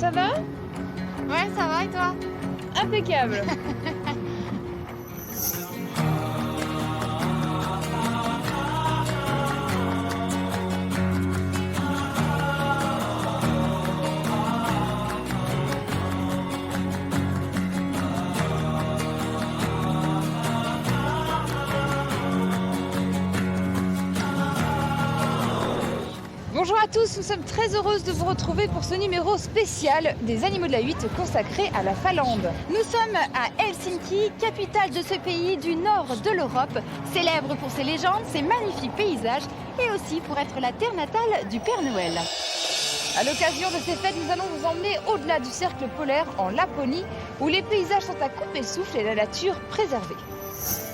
Ça va? Ouais, ça va et toi? Impeccable. Bonjour à tous, nous sommes très heureuses de vous retrouver pour ce numéro spécial des Animaux de la 8 consacré à la Finlande. Nous sommes à Helsinki, capitale de ce pays du nord de l'Europe, célèbre pour ses légendes, ses magnifiques paysages et aussi pour être la terre natale du Père Noël. À l'occasion de ces fêtes, nous allons vous emmener au-delà du cercle polaire en Laponie, où les paysages sont à couper le souffle et la nature préservée.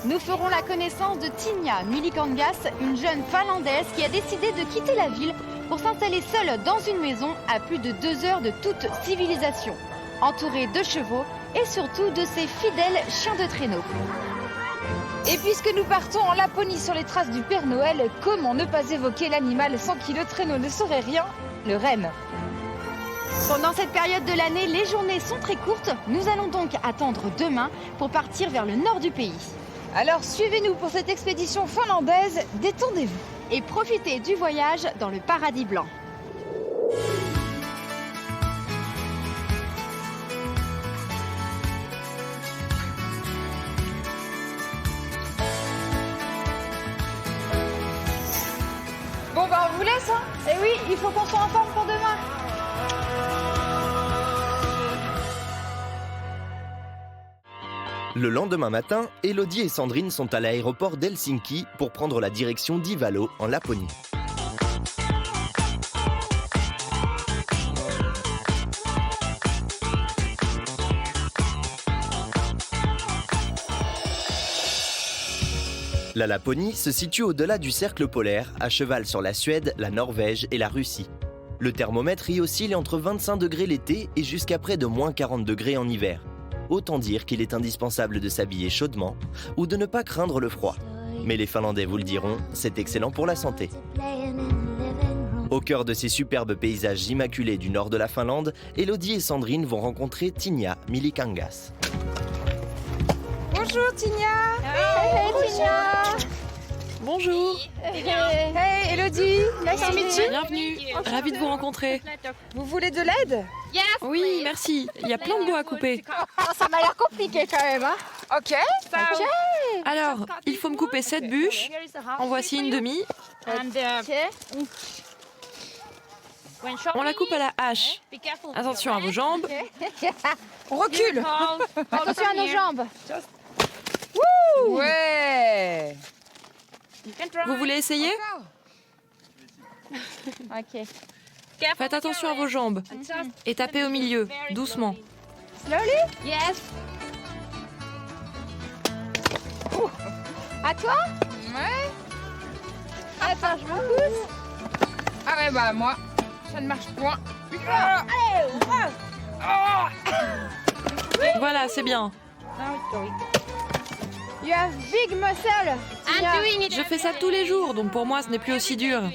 Nous ferons la connaissance de Tinja Milikangas, une jeune Finlandaise qui a décidé de quitter la ville pour s'installer seule dans une maison à plus de 2 heures de toute civilisation, entourée de chevaux et surtout de ses fidèles chiens de traîneau. Et puisque nous partons en Laponie sur les traces du Père Noël, comment ne pas évoquer l'animal sans qui le traîneau ne serait rien, le renne. Pendant cette période de l'année, les journées sont très courtes. Nous allons donc attendre demain pour partir vers le nord du pays. Alors suivez-nous pour cette expédition finlandaise, détendez-vous. Et profitez du voyage dans le paradis blanc. Bon bah on vous laisse hein. Et oui, il faut qu'on soit en forme pour demain. Le lendemain matin, Elodie et Sandrine sont à l'aéroport d'Helsinki pour prendre la direction d'Ivalo, en Laponie. La Laponie se situe au-delà du cercle polaire, à cheval sur la Suède, la Norvège et la Russie. Le thermomètre y oscille entre 25 degrés l'été et jusqu'à près de moins 40 degrés en hiver. Autant dire qu'il est indispensable de s'habiller chaudement ou de ne pas craindre le froid. Mais les Finlandais vous le diront, c'est excellent pour la santé. Au cœur de ces superbes paysages immaculés du nord de la Finlande, Elodie et Sandrine vont rencontrer Tinja Milikangas. Bonjour Tinja. Hey Tinja. Bonjour, Hey Elodie, nice to meet you. bienvenue, ravie de vous rencontrer. Vous voulez de l'aide? Oui, merci, il y a plein de bois à couper. Ça m'a l'air compliqué quand même, hein? Ok. Alors, il faut me couper 7 bûches, en voici une demi. On la coupe à la hache. Attention à vos jambes. On recule. Attention à nos jambes. Ouais. Vous voulez essayer? Ok. Faites attention à vos jambes et tapez au milieu, doucement. Slowly? Yes. À toi? Ouais. Attends, je me pousse. Ah ouais bah moi, ça ne marche point. Voilà, c'est bien. You have big muscle. Tinja. Je fais ça tous les jours, donc pour moi ce n'est plus aussi dur. Là.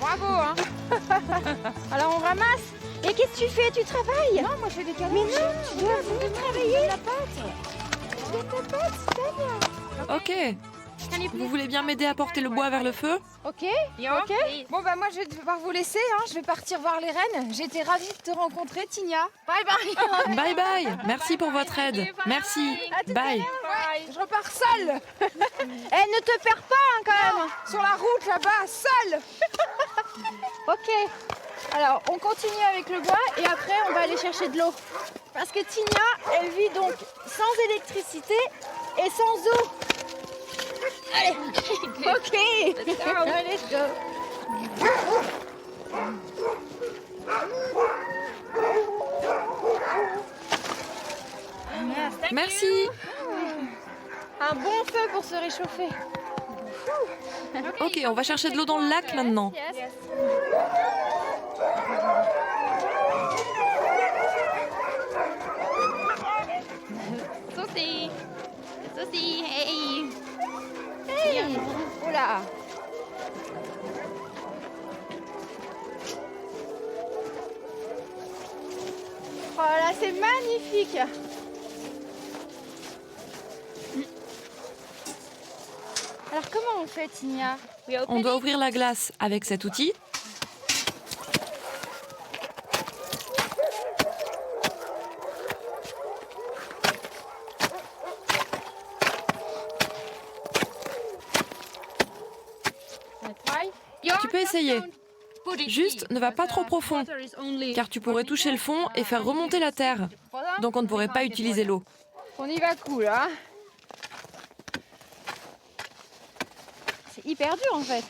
Bravo hein. Alors on ramasse. Et qu'est-ce que tu fais? Tu travailles? Non, moi je fais des câlins. Mais non, tu dois venir travailler. La pâte. Tu as ta pâte, Tania. Ok. Vous voulez bien m'aider à porter le bois vers le feu? Ok. Ok. Bon bah moi je vais devoir vous laisser hein. Je vais partir voir les rennes. J'étais ravie de te rencontrer Tinja. Bye bye. Bye bye, merci pour votre aide. Merci, bye. Ouais, je repars seule. Ne te perds pas hein, quand même. Sur la route là-bas, seule. Ok. Alors on continue avec le bois et après on va aller chercher de l'eau. Parce que Tinja, elle vit donc sans électricité et sans eau. Allez. Ok. Let's go. Merci. Un bon feu pour se réchauffer. Ok, on va chercher de l'eau dans le lac maintenant. Yes. Susie, hey. Hey. Oula. c'est magnifique. Alors comment on fait, Tinia? On doit ouvrir la glace avec cet outil. Tu peux essayer. Juste, ne va pas trop profond, car tu pourrais toucher le fond et faire remonter la terre. Donc on ne pourrait pas utiliser l'eau. On y va cool, hein? C'est hyper dur en fait.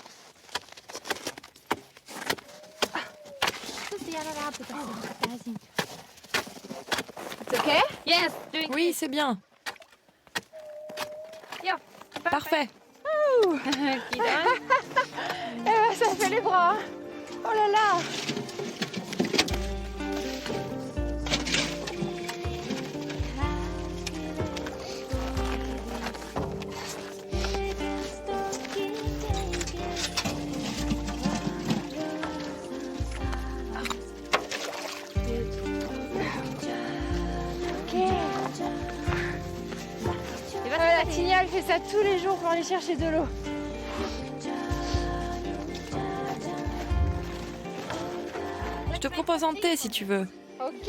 C'est ok? Yes, doing Oui, c'est bien. Yeah. Parfait. Eh ben, ça fait les bras. Hein. Oh là là. Voilà, Tinia, elle fait ça tous les jours pour aller chercher de l'eau. Je te propose un thé si tu veux. Ok.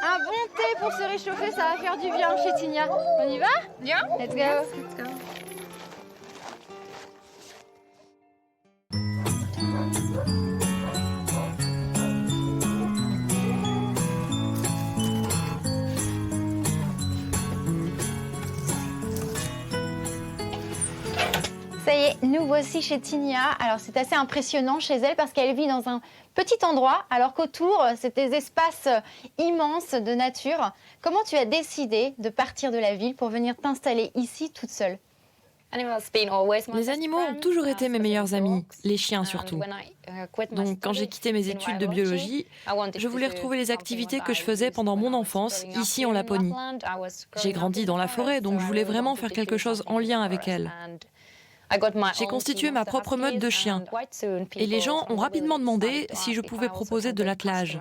Un bon thé pour se réchauffer, ça va faire du bien chez Tinia. On y va? Yeah. Let's go. Let's go. Ça y est, nous voici chez Tinia. Alors c'est assez impressionnant chez elle parce qu'elle vit dans un petit endroit alors qu'autour c'est des espaces immenses de nature. Comment tu as décidé de partir de la ville pour venir t'installer ici toute seule? Les animaux ont toujours été mes meilleurs amis, les chiens surtout. Donc quand j'ai quitté mes études de biologie, je voulais retrouver les activités que je faisais pendant mon enfance ici en Laponie. J'ai grandi dans la forêt, donc je voulais vraiment faire quelque chose en lien avec elle. J'ai constitué ma propre meute de chiens et les gens ont rapidement demandé si je pouvais proposer de l'attelage.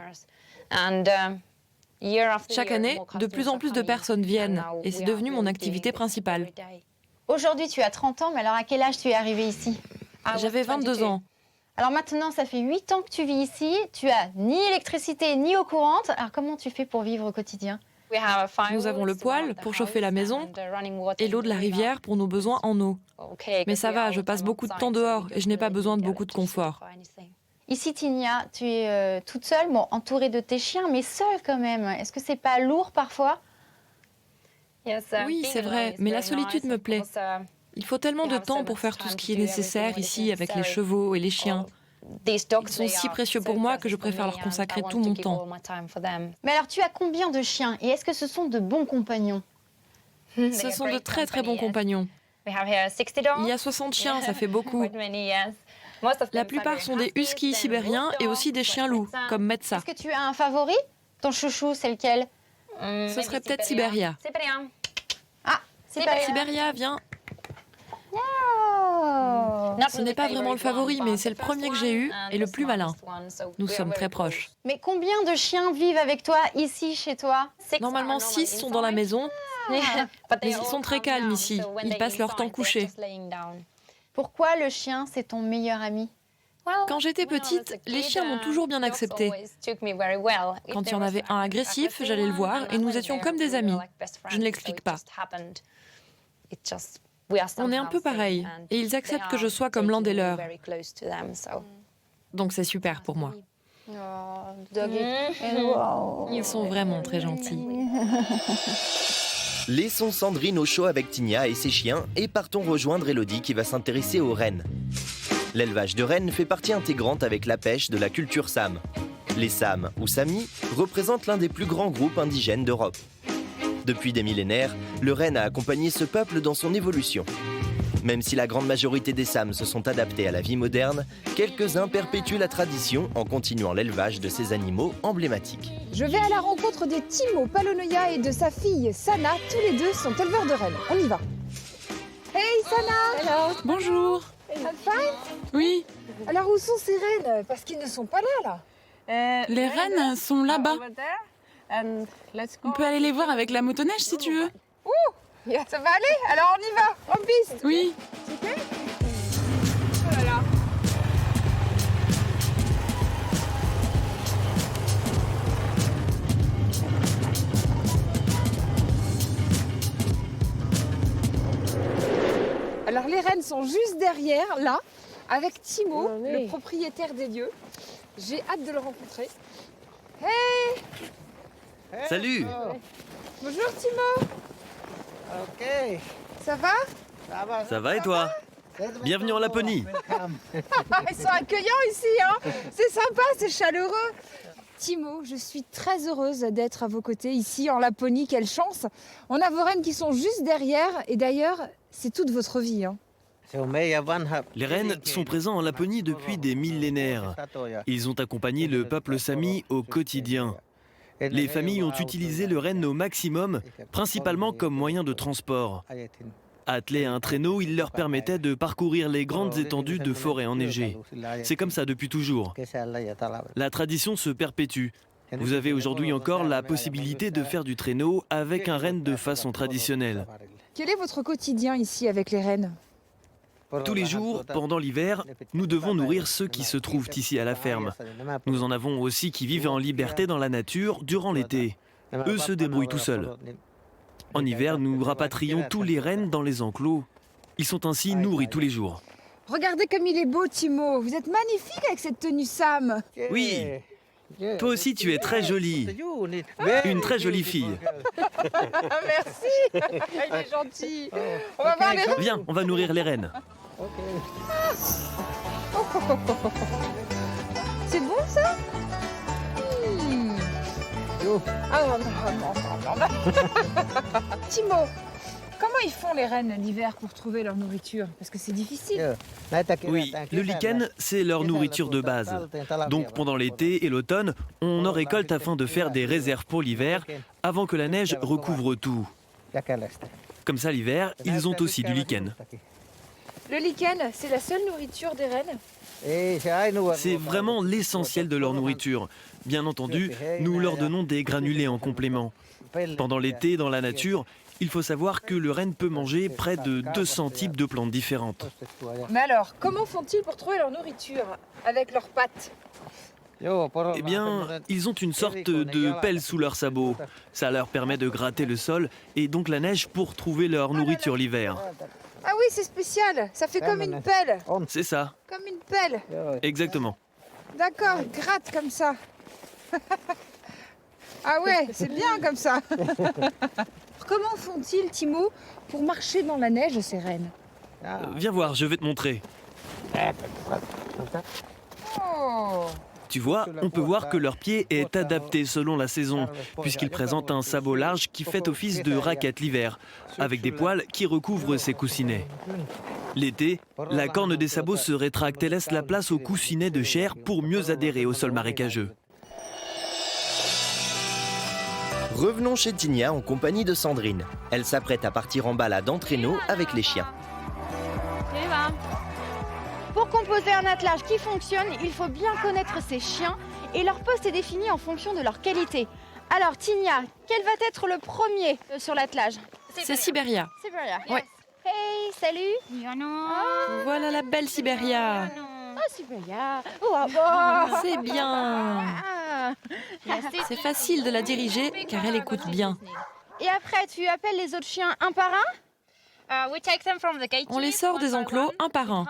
Chaque année, de plus en plus de personnes viennent et c'est devenu mon activité principale. Aujourd'hui tu as 30 ans, mais alors à quel âge tu es arrivée ici? J'avais 22 ans. Alors maintenant ça fait 8 ans que tu vis ici, tu as ni électricité ni eau courante. Alors comment tu fais pour vivre au quotidien? Nous avons le poêle pour chauffer la maison et l'eau de la rivière pour nos besoins en eau. Mais ça va, je passe beaucoup de temps dehors et je n'ai pas besoin de beaucoup de confort. Ici, Tinia, tu es toute seule, bon, entourée de tes chiens, mais seule quand même. Est-ce que c'est pas lourd parfois? Oui, c'est vrai, mais la solitude me plaît. Il faut tellement de temps pour faire tout ce qui est nécessaire ici avec les chevaux et les chiens. Ils sont si précieux pour moi que je préfère leur consacrer tout mon temps. Mais alors, tu as combien de chiens et est-ce que ce sont de bons compagnons? Ce sont de très très bons compagnons. Il y a 60 chiens, ça fait beaucoup. La plupart sont des huskies sibériens et aussi des chiens loups, comme Metsa. Est-ce que tu as un favori? Ton chouchou, c'est lequel? Ce serait peut-être Siberia. Ah, Siberia, viens. Oh. Ce n'est pas vraiment le favori, mais c'est le premier que j'ai eu et le plus malin. Nous sommes très proches. Mais combien de chiens vivent avec toi ici, chez toi? Normalement, 6 sont dans la maison, mais ils sont très calmes ici. Ils passent leur temps couchés. Pourquoi le chien, c'est ton meilleur ami? Quand j'étais petite, les chiens m'ont toujours bien acceptée. Quand il y en avait un agressif, j'allais le voir et nous étions comme des amis. Je ne l'explique pas. On est un peu pareil et ils acceptent que je sois comme l'un des leurs. Donc c'est super pour moi. Ils sont vraiment très gentils. Laissons Sandrine au chaud avec Tinia et ses chiens et partons rejoindre Elodie qui va s'intéresser aux rennes. L'élevage de rennes fait partie intégrante avec la pêche de la culture Sam. Les Sam ou Samis représentent l'un des plus grands groupes indigènes d'Europe. Depuis des millénaires, le renne a accompagné ce peuple dans son évolution. Même si la grande majorité des Sam se sont adaptés à la vie moderne, quelques-uns perpétuent la tradition en continuant l'élevage de ces animaux emblématiques. Je vais à la rencontre de Timo Palonoya et de sa fille Sana. Tous les deux sont éleveurs de rennes. On y va. Hey Sana! Hello! Bonjour. I'm fine. Oui, Alors où sont ces rennes? Parce qu'ils ne sont pas là. Les rennes sont là-bas. On peut aller les voir avec la motoneige si tu veux. Ça va aller? Alors on y va, en piste. Oui. Oh là là. Alors les rennes sont juste derrière, là, avec Timo, le propriétaire des lieux. J'ai hâte de le rencontrer. Hey! Salut! Bonjour Timo! Ok, Ça va? Ça va et toi? Bienvenue en Laponie. Ils sont accueillants ici, hein? C'est sympa, c'est chaleureux. Timo, je suis très heureuse d'être à vos côtés ici en Laponie. Quelle chance! On a vos rennes qui sont juste derrière et d'ailleurs, c'est toute votre vie, hein. Les rennes sont présents en Laponie depuis des millénaires. Ils ont accompagné le peuple sami au quotidien. Les familles ont utilisé le renne au maximum, principalement comme moyen de transport. Attelés à un traîneau, il leur permettait de parcourir les grandes étendues de forêt enneigées. C'est comme ça depuis toujours. La tradition se perpétue. Vous avez aujourd'hui encore la possibilité de faire du traîneau avec un renne de façon traditionnelle. Quel est votre quotidien ici avec les rennes? Tous les jours, pendant l'hiver, nous devons nourrir ceux qui se trouvent ici à la ferme. Nous en avons aussi qui vivent en liberté dans la nature durant l'été. Eux se débrouillent tout seuls. En hiver, nous rapatrions tous les rennes dans les enclos. Ils sont ainsi nourris tous les jours. Regardez comme il est beau, Timo. Vous êtes magnifique avec cette tenue Sam. Oui, toi aussi tu es très jolie. Une très jolie fille. Merci. Il est gentil. On va voir les rennes. Viens, on va nourrir les rennes. C'est bon ça? Ah non, non. Timo, comment ils font les rennes l'hiver pour trouver leur nourriture? Parce que c'est difficile. Oui, le lichen, c'est leur nourriture de base. Donc pendant l'été et l'automne, on en récolte afin de faire des réserves pour l'hiver, avant que la neige recouvre tout. Comme ça l'hiver, ils ont aussi du lichen. Le lichen, c'est la seule nourriture des rennes? C'est vraiment l'essentiel de leur nourriture. Bien entendu, nous leur donnons des granulés en complément. Pendant l'été, dans la nature, il faut savoir que le renne peut manger près de 200 types de plantes différentes. Mais alors, comment font-ils pour trouver leur nourriture avec leurs pattes? Eh bien, ils ont une sorte de pelle sous leurs sabots. Ça leur permet de gratter le sol et donc la neige pour trouver leur nourriture l'hiver. Ah oui, c'est spécial. Ça fait comme une pelle. C'est ça, Comme une pelle. exactement. D'accord, ils grattent comme ça. Ah ouais, c'est bien comme ça. Comment font-ils, Timo, pour marcher dans la neige, ces rennes? Viens voir, je vais te montrer. Oh. Tu vois, on peut voir que leur pied est adapté selon la saison, puisqu'ils présentent un sabot large qui fait office de raquette l'hiver, avec des poils qui recouvrent ses coussinets. L'été, la corne des sabots se rétracte et laisse la place aux coussinets de chair pour mieux adhérer au sol marécageux. Revenons chez Tinia en compagnie de Sandrine. Elle s'apprête à partir en balade en traîneau avec les chiens. Pour composer un attelage qui fonctionne, il faut bien connaître ses chiens et leur poste est défini en fonction de leur qualité. Alors Tinia, quel va être le premier sur l'attelage? C'est Sibéria. Sibéria. Ouais. Hey, salut. Voilà la belle Sibéria. Oh, Sibéria. Oh, C'est bien. ah. C'est facile de la diriger car elle écoute bien. Et après, tu appelles les autres chiens un par un? On les sort des enclos un par un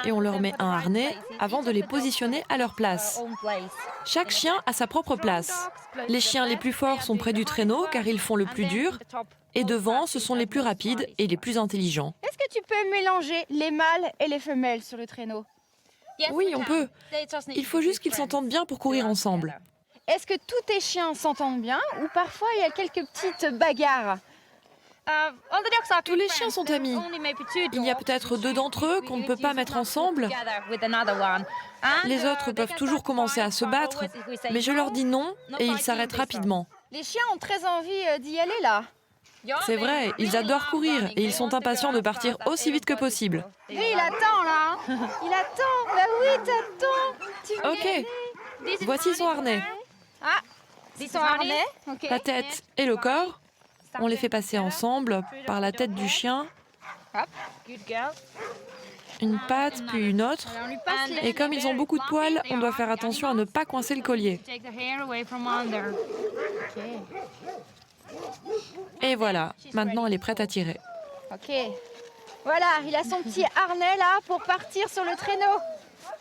et on leur met un harnais avant de les positionner à leur place. Chaque chien a sa propre place. Les chiens les plus forts sont près du traîneau car ils font le plus dur et devant, ce sont les plus rapides et les plus intelligents. Est-ce que tu peux mélanger les mâles et les femelles sur le traîneau? Oui, on peut. Il faut juste qu'ils s'entendent bien pour courir ensemble. Est-ce que tous tes chiens s'entendent bien ou parfois il y a quelques petites bagarres? Tous les chiens sont amis. Il y a peut-être 2 d'entre eux qu'on ne peut pas mettre ensemble. Les autres peuvent toujours commencer à se battre, mais je leur dis non et ils s'arrêtent rapidement. Les chiens ont très envie d'y aller là. C'est vrai, ils adorent courir et ils sont impatients de partir aussi vite que possible. Lui, il attend là. Il attend. Bah oui, t'attends. Tu veux y Ok, aller? voici son harnais. Ah, La tête et le corps, on les fait passer ensemble par la tête du chien, une patte puis une autre. Et comme ils ont beaucoup de poils, on doit faire attention à ne pas coincer le collier. Et voilà, maintenant elle est prête à tirer. Ok. Voilà, il a son petit harnais là pour partir sur le traîneau.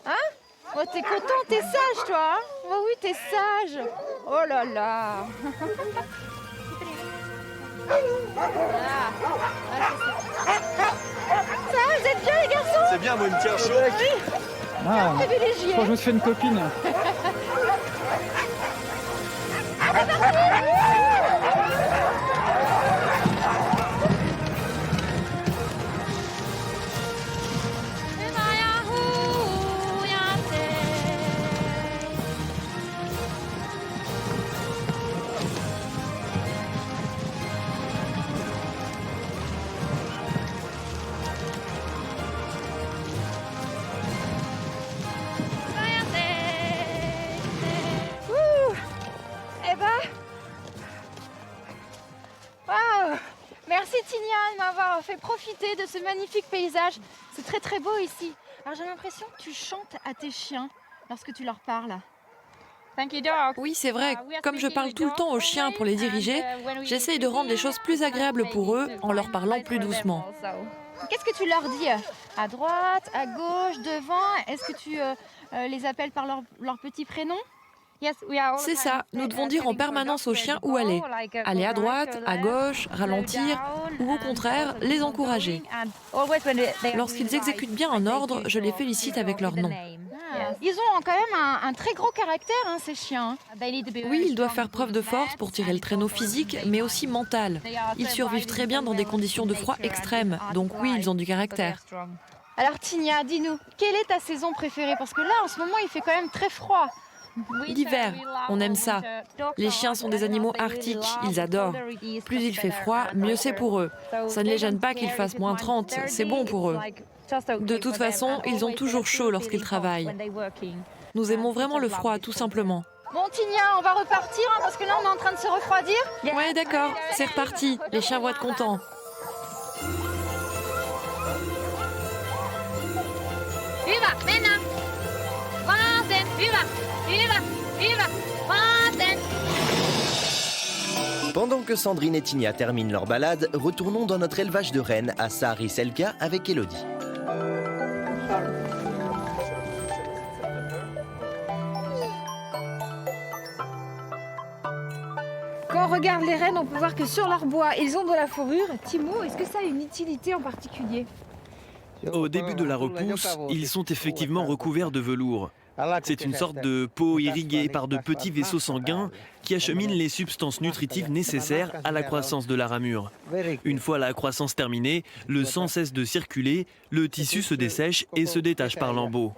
Hein? Oh, t'es content, t'es sage toi, hein? Oh oui, t'es sage. Oh là là. Ça va, vous êtes bien les garçons? C'est bien, moi, une tire chaud. Ah, Privilégié. je crois que je me suis fait une copine. Eh ben, waouh! Merci Tinia de m'avoir fait profiter de ce magnifique paysage. C'est très très beau ici. Alors j'ai l'impression que tu chantes à tes chiens lorsque tu leur parles. Oui, c'est vrai, comme je parle tout le temps aux chiens pour les diriger, j'essaye de rendre les choses plus agréables pour eux en leur parlant plus doucement. Qu'est-ce que tu leur dis? À droite, à gauche, devant? Est-ce que tu les appelles par leur petit prénom? C'est ça, nous devons dire en permanence aux chiens où aller. Aller à droite, à gauche, ralentir, ou au contraire, les encourager. Lorsqu'ils exécutent bien un ordre, je les félicite avec leur nom. Ils ont quand même un très gros caractère, hein, ces chiens. Oui, ils doivent faire preuve de force pour tirer le traîneau physique, mais aussi mental. Ils survivent très bien dans des conditions de froid extrêmes, donc oui, ils ont du caractère. Alors Tinia, dis-nous, quelle est ta saison préférée? Parce que là, en ce moment, il fait quand même très froid. L'hiver, on aime ça. Les chiens sont des animaux arctiques, ils adorent. Plus il fait froid, mieux c'est pour eux. Ça ne les gêne pas qu'il fasse moins 30, c'est bon pour eux. De toute façon, ils ont toujours chaud lorsqu'ils travaillent. Nous aimons vraiment le froid, tout simplement. Bon Tinia, on va repartir hein, parce que là, on est en train de se refroidir. Ouais, d'accord, c'est reparti. Les chiens vont être contents. Pendant que Sandrine et Tinia terminent leur balade, retournons dans notre élevage de rennes à Saari-Selkä avec Elodie. Quand on regarde les rennes, on peut voir que sur leur bois, ils ont de la fourrure. Timo, est-ce que ça a une utilité en particulier? Au début de la repousse, ils sont effectivement recouverts de velours. C'est une sorte de peau irriguée par de petits vaisseaux sanguins qui acheminent les substances nutritives nécessaires à la croissance de la ramure. Une fois la croissance terminée, le sang cesse de circuler, le tissu se dessèche et se détache par lambeaux.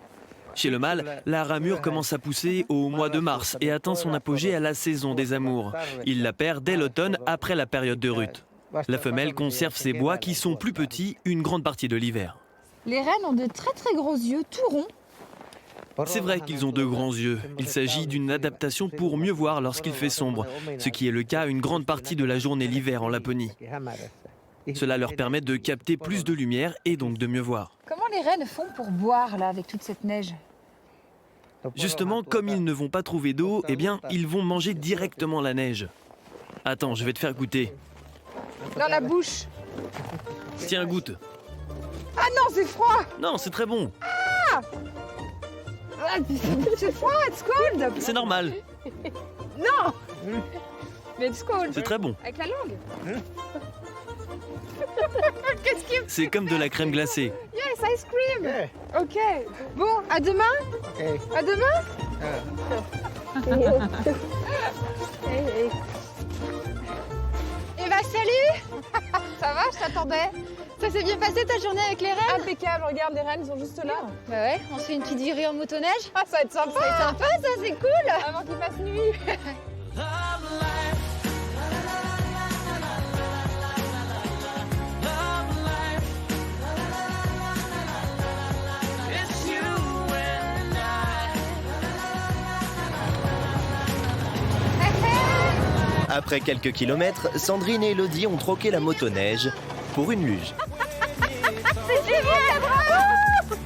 Chez le mâle, la ramure commence à pousser au mois de mars et atteint son apogée à la saison des amours. Il la perd dès l'automne après la période de rut. La femelle conserve ses bois qui sont plus petits une grande partie de l'hiver. Les rennes ont de très très gros yeux, tout ronds. C'est vrai qu'ils ont de grands yeux. Il s'agit d'une adaptation pour mieux voir lorsqu'il fait sombre, ce qui est le cas une grande partie de la journée l'hiver en Laponie. Cela leur permet de capter plus de lumière et donc de mieux voir. Comment les rennes font pour boire là avec toute cette neige? Justement, comme ils ne vont pas trouver d'eau, eh bien, ils vont manger directement la neige. Attends, je vais te faire goûter. Dans la bouche. Tiens, goûte. Ah non, c'est froid. Non, c'est très bon. Ah, c'est froid, it's cold. C'est normal. Non. Mais it's cold. C'est très bon. Avec la langue. Qu'est-ce qui... C'est comme de la crème glacée. Yes, ice cream. Ok. Bon, à demain. À demain. Eh bah salut. Ça va, je t'attendais. Ça s'est bien passé ta journée avec les rennes? Impeccable, regarde, les rennes, ils sont juste là. Bah ouais, on se fait une petite virée en motoneige. Ah, ça va être sympa. Ça va être sympa ça, c'est cool. Avant qu'il fasse nuit. Après quelques kilomètres, Sandrine et Elodie ont troqué la motoneige pour une luge. C'est génial, bravo.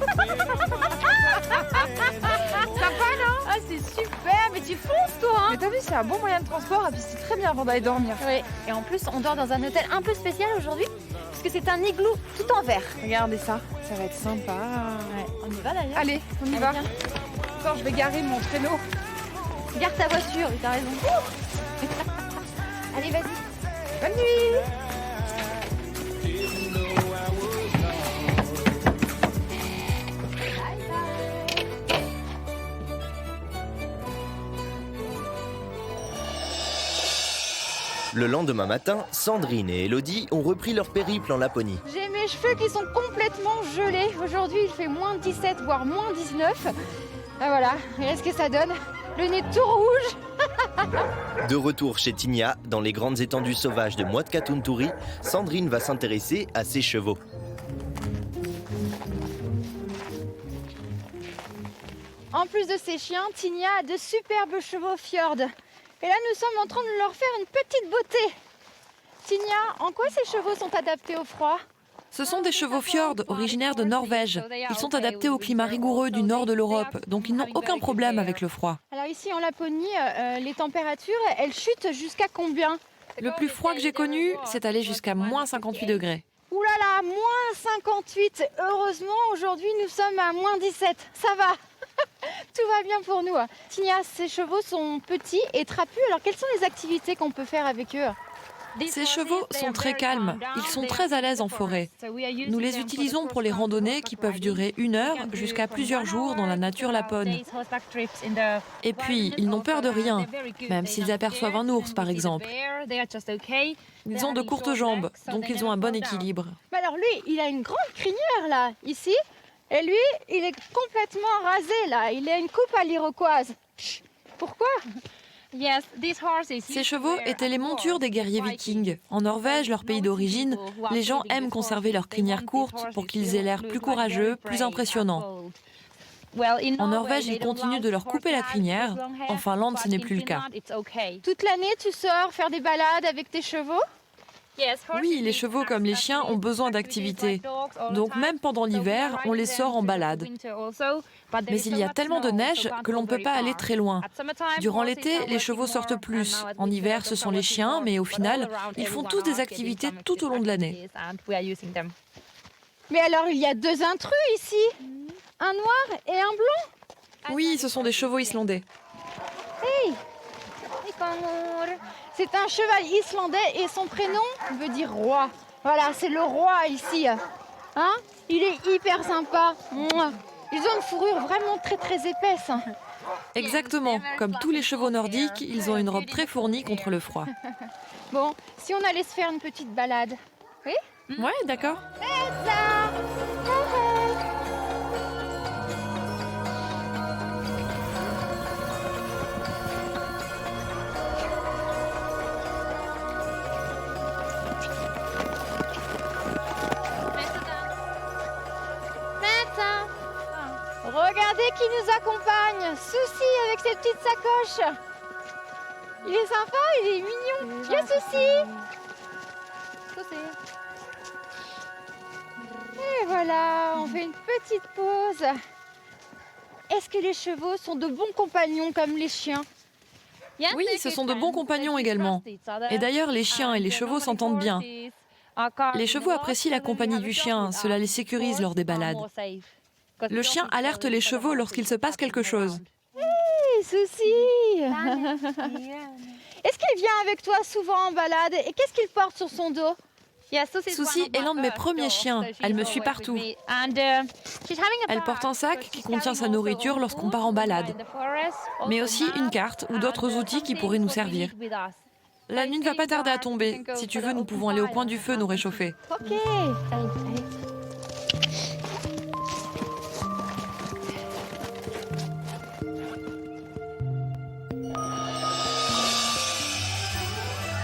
Ça va, non? Ah, c'est super, mais tu fonces toi hein. Mais t'as vu, c'est un bon moyen de transport et puis c'est très bien avant d'aller dormir. Oui, et en plus on dort dans un hôtel un peu spécial aujourd'hui, puisque c'est un igloo tout en verre. Regardez ça, ça va être sympa. Ouais, on y va d'ailleurs. Allez, on y Allez, va. viens. Attends, je vais garer mon traîneau. Garde ta voiture, oui, t'as raison. Allez, vas-y. Bonne nuit. Le lendemain matin, Sandrine et Elodie ont repris leur périple en Laponie. J'ai mes cheveux qui sont complètement gelés. Aujourd'hui, il fait moins 17, voire moins 19. Ah voilà, regardez ce que ça donne. Le nez tout rouge. De retour chez Tinia, dans les grandes étendues sauvages de Moatkatunturi, Sandrine va s'intéresser à ses chevaux. En plus de ces chiens, Tinia a de superbes chevaux fjord. Et là, nous sommes en train de leur faire une petite beauté. Tinia, en quoi ces chevaux sont adaptés au froid? Ce sont des chevaux fjord originaires de Norvège. Ils sont adaptés au climat rigoureux du nord de l'Europe, donc ils n'ont aucun problème avec le froid. Alors ici en Laponie, les températures, elles chutent jusqu'à combien? Le plus froid que j'ai connu, c'est allé jusqu'à moins 58 degrés. Ouh là là, moins 58. Heureusement, aujourd'hui, nous sommes à moins 17. Ça va. Tout va bien pour nous. Tinia, ces chevaux sont petits et trapus. Alors, quelles sont les activités qu'on peut faire avec eux? Ces chevaux sont très calmes. Ils sont très à l'aise en forêt. Nous les utilisons pour les randonnées qui peuvent durer 1 heure jusqu'à plusieurs jours dans la nature lapone. Et puis, ils n'ont peur de rien, même s'ils aperçoivent un ours par exemple. Ils ont de courtes jambes, donc ils ont un bon équilibre. Mais alors lui, il a une grande crinière là, ici. Et lui, il est complètement rasé là. Il a une coupe à l'iroquoise. Pourquoi? Ces chevaux étaient les montures des guerriers vikings. En Norvège, leur pays d'origine, les gens aiment conserver leur crinière courte pour qu'ils aient l'air plus courageux, plus impressionnants. En Norvège, ils continuent de leur couper la crinière. En Finlande, ce n'est plus le cas. Toute l'année, tu sors faire des balades avec tes chevaux? Oui, les chevaux comme les chiens ont besoin d'activité. Donc même pendant l'hiver, on les sort en balade. Mais il y a tellement de neige que l'on ne peut pas aller très loin. Durant l'été, les chevaux sortent plus. En hiver, ce sont les chiens, mais au final, ils font tous des activités tout au long de l'année. Mais alors, il y a 2 intrus ici. Un noir et un blond. Oui, ce sont des chevaux islandais. Hey. C'est un cheval islandais et son prénom veut dire roi. Voilà, c'est le roi ici. Hein? Il est hyper sympa. Ils ont une fourrure vraiment très très épaisse. Exactement. Comme tous les chevaux nordiques, ils ont une robe très fournie contre le froid. Bon, si on allait se faire une petite balade. Oui? Ouais, d'accord. Regardez qui nous accompagne. Souci avec ses petites sacoches. Il est sympa, il est mignon. Viens, Souci. Et voilà, on fait une petite pause. Est-ce que les chevaux sont de bons compagnons comme les chiens? Oui, ce sont de bons compagnons également. Et d'ailleurs, les chiens et les chevaux s'entendent bien. Les chevaux apprécient la compagnie du chien, cela les sécurise lors des balades. Le chien alerte les chevaux lorsqu'il se passe quelque chose. Hey, Souci. Est-ce qu'il vient avec toi souvent en balade? Et qu'est-ce qu'il porte sur son dos? Souci est l'un de mes premiers chiens. Elle me suit partout. Elle porte un sac qui contient sa nourriture lorsqu'on part en balade, mais aussi une carte ou d'autres outils qui pourraient nous servir. La nuit ne va pas tarder à tomber. Si tu veux, nous pouvons aller au coin du feu nous réchauffer. Ok.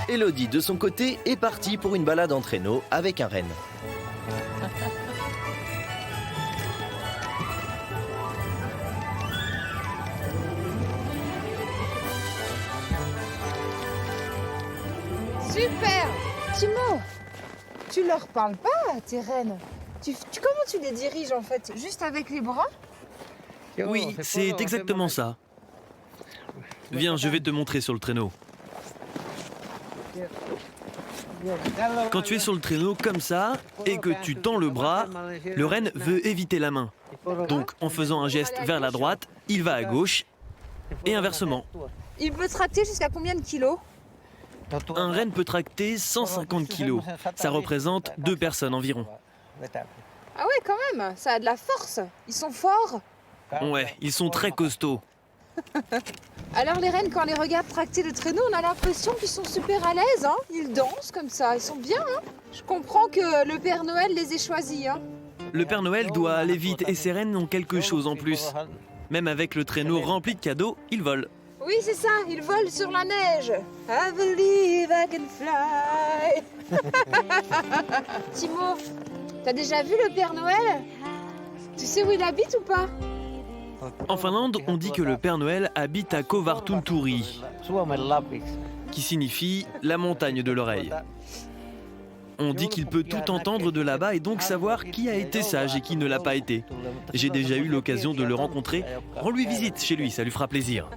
Elodie, de son côté, est partie pour une balade en traîneau avec un renne. Super. Timo, tu leur parles pas à tes rennes. Comment tu les diriges en fait? Juste avec les bras? Oui, c'est exactement ça. Viens, je vais te montrer sur le traîneau. Quand tu es sur le traîneau comme ça et que tu tends le bras, le renne veut éviter la main. Donc en faisant un geste vers la droite, il va à gauche et inversement. Il peut tracter jusqu'à combien de kilos? Un renne peut tracter 150 kilos. Ça représente 2 personnes environ. Ah ouais, quand même, ça a de la force. Ils sont forts. Ouais, ils sont très costauds. Alors les rennes, quand on les regarde tracter le traîneau, on a l'impression qu'ils sont super à l'aise. Hein. Ils dansent comme ça, ils sont bien. Hein. Je comprends que le Père Noël les ait choisis. Hein. Le Père Noël doit aller vite et ces rennes ont quelque chose en plus. Même avec le traîneau rempli de cadeaux, ils volent. Oui, c'est ça, ils volent sur la neige. I believe I can fly. Timo, t'as déjà vu le Père Noël? Tu sais où il habite ou pas? En Finlande, on dit que le Père Noël habite à Kovartunturi, qui signifie la montagne de l'oreille. On dit qu'il peut tout entendre de là-bas et donc savoir qui a été sage et qui ne l'a pas été. J'ai déjà eu l'occasion de le rencontrer. Rends-lui visite chez lui, ça lui fera plaisir.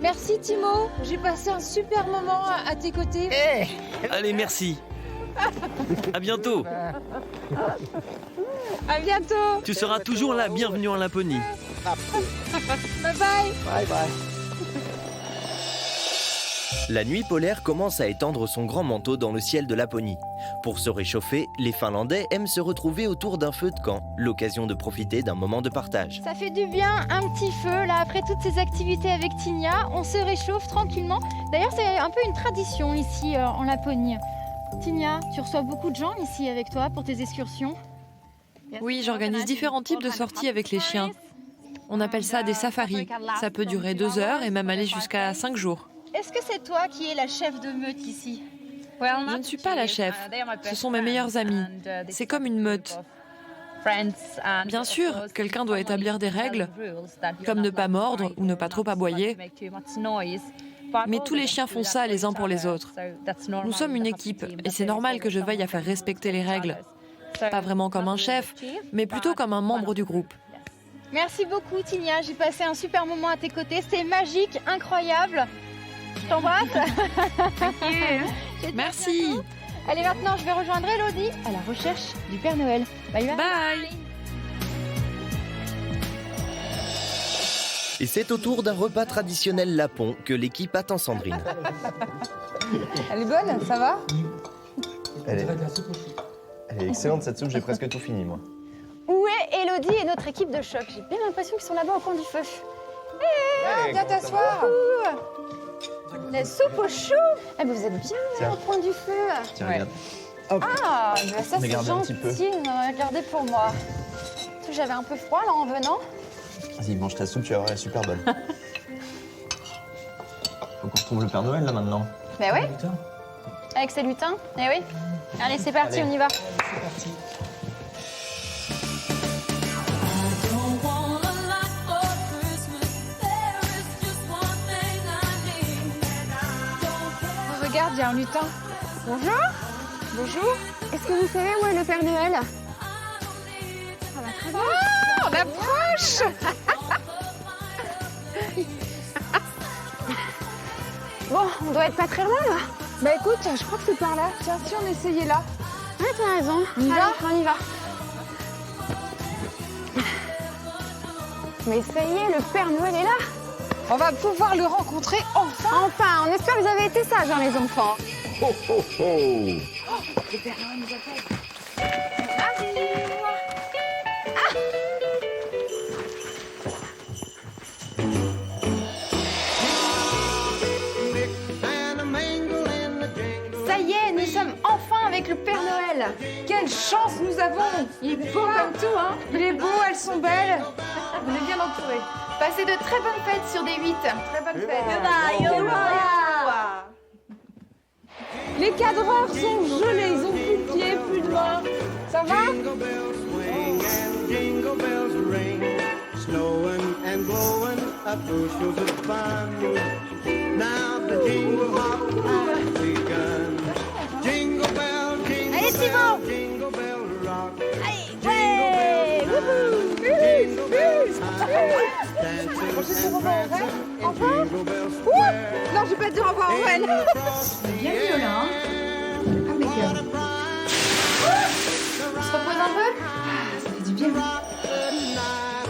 Merci Timo, j'ai passé un super moment à tes côtés. Allez, merci. À bientôt. À bientôt. Tu seras toujours la bienvenue en Laponie. Bye bye. Bye bye. La nuit polaire commence à étendre son grand manteau dans le ciel de Laponie. Pour se réchauffer, les Finlandais aiment se retrouver autour d'un feu de camp, l'occasion de profiter d'un moment de partage. Ça fait du bien, un petit feu, là, après toutes ces activités avec Tinia, on se réchauffe tranquillement. D'ailleurs, c'est un peu une tradition ici en Laponie. Tinia, tu reçois beaucoup de gens ici avec toi pour tes excursions? Oui, j'organise différents types de sorties avec les chiens. On appelle ça des safaris. Ça peut durer 2 heures et même aller jusqu'à 5 jours. Est-ce que c'est toi qui es la chef de meute ici? Je ne suis pas la chef. Ce sont mes meilleurs amis. C'est comme une meute. Bien sûr, quelqu'un doit établir des règles, comme ne pas mordre ou ne pas trop aboyer. Mais tous les chiens font ça les uns pour les autres. Nous sommes une équipe et c'est normal que je veille à faire respecter les règles. Pas vraiment comme un chef, mais plutôt comme un membre du groupe. Merci beaucoup Tinia, j'ai passé un super moment à tes côtés, c'était magique, incroyable. Je t'embrasse. Merci. Allez, maintenant je vais rejoindre Elodie à la recherche du Père Noël. Bye bye. Bye. Et c'est au tour d'un repas traditionnel lapon que l'équipe attend Sandrine. Elle est bonne, ça va? Elle est excellente cette soupe, j'ai presque tout fini moi. Où est Elodie et notre équipe de choc? J'ai bien l'impression qu'ils sont là-bas au coin du feu. Viens t'asseoir. La soupe au chou. Eh ben vous êtes bien là, au coin du feu. Tiens, regarde. Ah, ben ça c'est Regardez un petit peu. gentil, regardez pour moi. J'avais un peu froid là en venant. Vas-y, mange ta soupe, tu vas voir, elle est super bonne. Faut qu'on retrouve le Père Noël là maintenant. Ben oui. Avec ses lutins. Eh oui. Allez, c'est parti, Allez. on y va. C'est parti. Oh, regarde, il y a un lutin. Bonjour. Bonjour. Est-ce que vous savez où est le Père Noël? Oh, on approche. Bon, on doit être pas très loin là. Bah écoute, je crois que c'est par là. Tiens, si on essayait là. Ouais, t'as raison. On y va? Allez, on y va. Mais ça y est, le Père Noël est là. On va pouvoir le rencontrer enfin. Enfin, on espère que vous avez été sages, hein, les enfants. Le Père Noël nous appelle. Ça y est, nous sommes enfin avec le Père Noël. Quelle chance nous avons. Il est beau comme tout, hein. Il est beau, elles sont belles. On est bien entourés. Passez de très bonnes fêtes sur des 8. Très bonne fête. Bye. Les cadreurs sont gelés, ils ont plus de pieds, plus de mains. Ça va? Jingle bells swing and jingle bells ring, snowing and blowing up bushels of fun. Now the jingle hop has begun. je dis au revoir aux reines. Au revoir. Ouh, non, je vais pas te dire au revoir aux reines. Bien mieux là, hein. Impeccable. On se repose un peu. Ça fait du bien.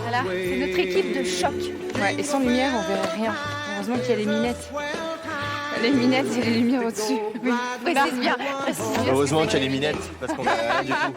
Voilà, c'est notre équipe de choc. Ouais, et sans lumière, on verrait rien. Heureusement qu'il y a les minettes. Les minettes, il y a les lumières au-dessus. Oui, Précise bien, précise bien. Heureusement qu'il y a les minettes, parce qu'on a rien du tout.